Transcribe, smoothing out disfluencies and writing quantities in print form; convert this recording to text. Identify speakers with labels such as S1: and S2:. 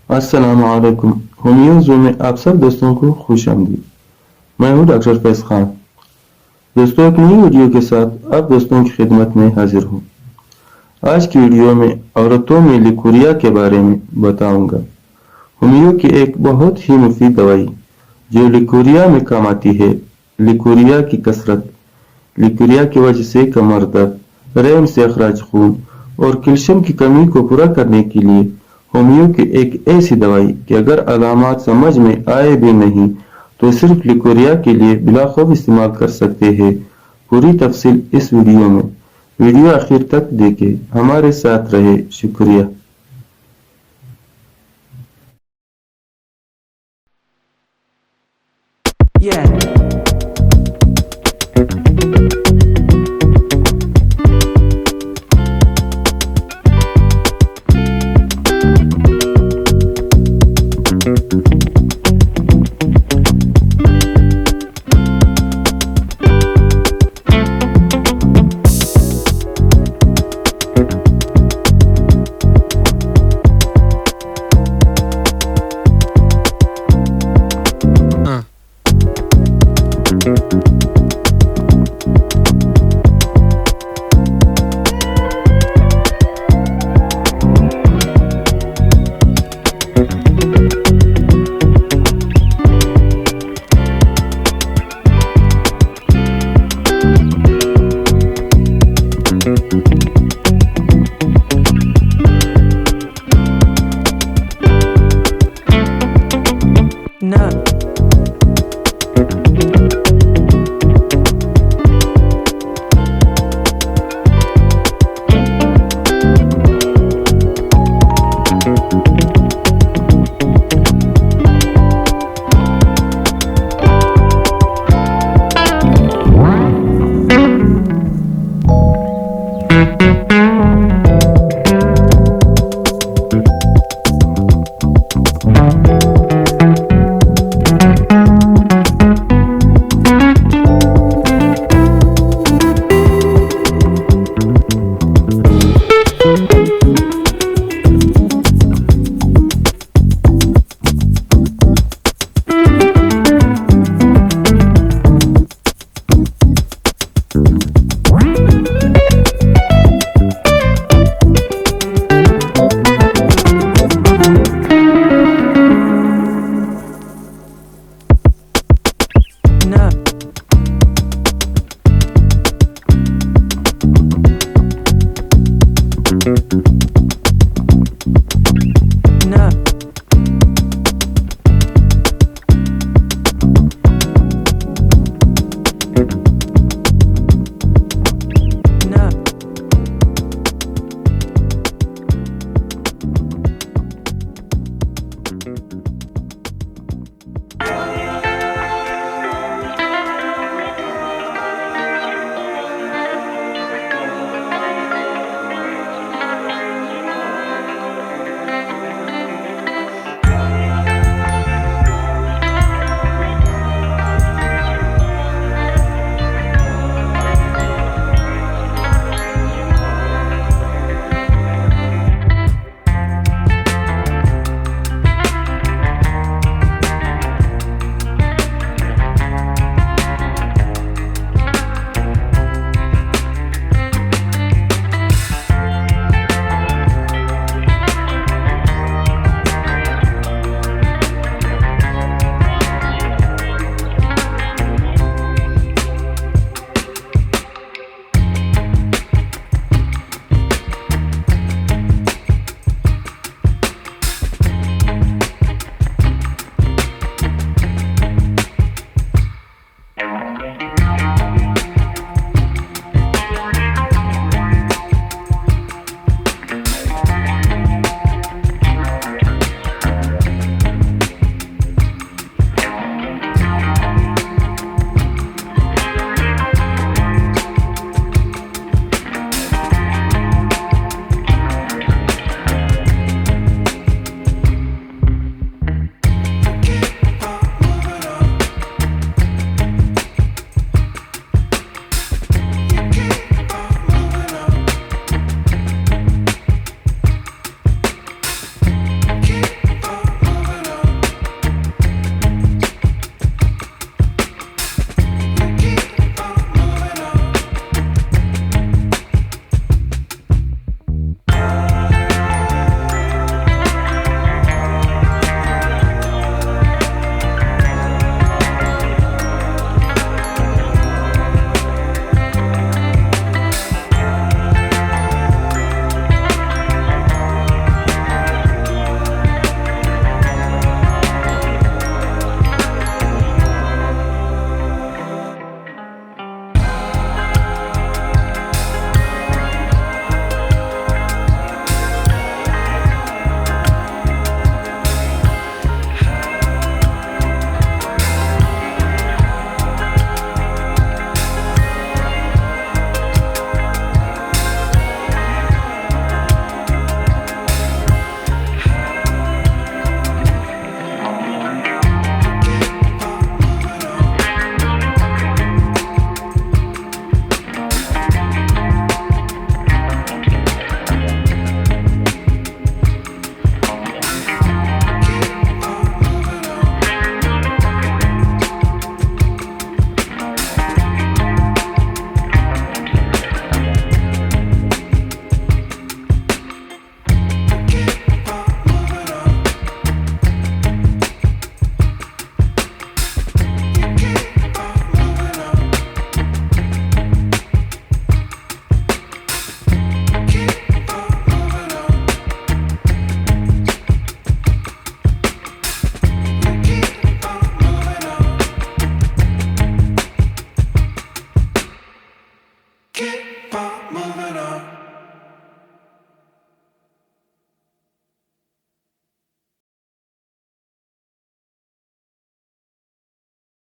S1: अस्सलामुअलैकुम। होमियोज़ू में आप सब दोस्तों को खुश आमदीद। मैं हूँ डॉक्टर फैज खान। दोस्तों, एक नई वीडियो के साथ आप दोस्तों की खिदमत में हाजिर हूँ। आज की वीडियो में औरतों में लिकोरिया के बारे में बताऊंगा। होमियो की एक बहुत ही मुफीद दवाई जो लिकोरिया में काम आती है, लिकोरिया की कसरत। लिकोरिया की वजह से कमर दर्द, रहम से अखराज खून और कैल्शियम की कमी को पूरा करने के लिए होमियो की एक ऐसी दवाई कि अगर अलामात समझ में आए भी नहीं तो सिर्फ लिकोरिया के लिए बिला खौफ इस्तेमाल कर सकते हैं। पूरी तफसील इस वीडियो में। वीडियो आखिर तक देखें, हमारे साथ रहे। शुक्रिया।
S2: No. No.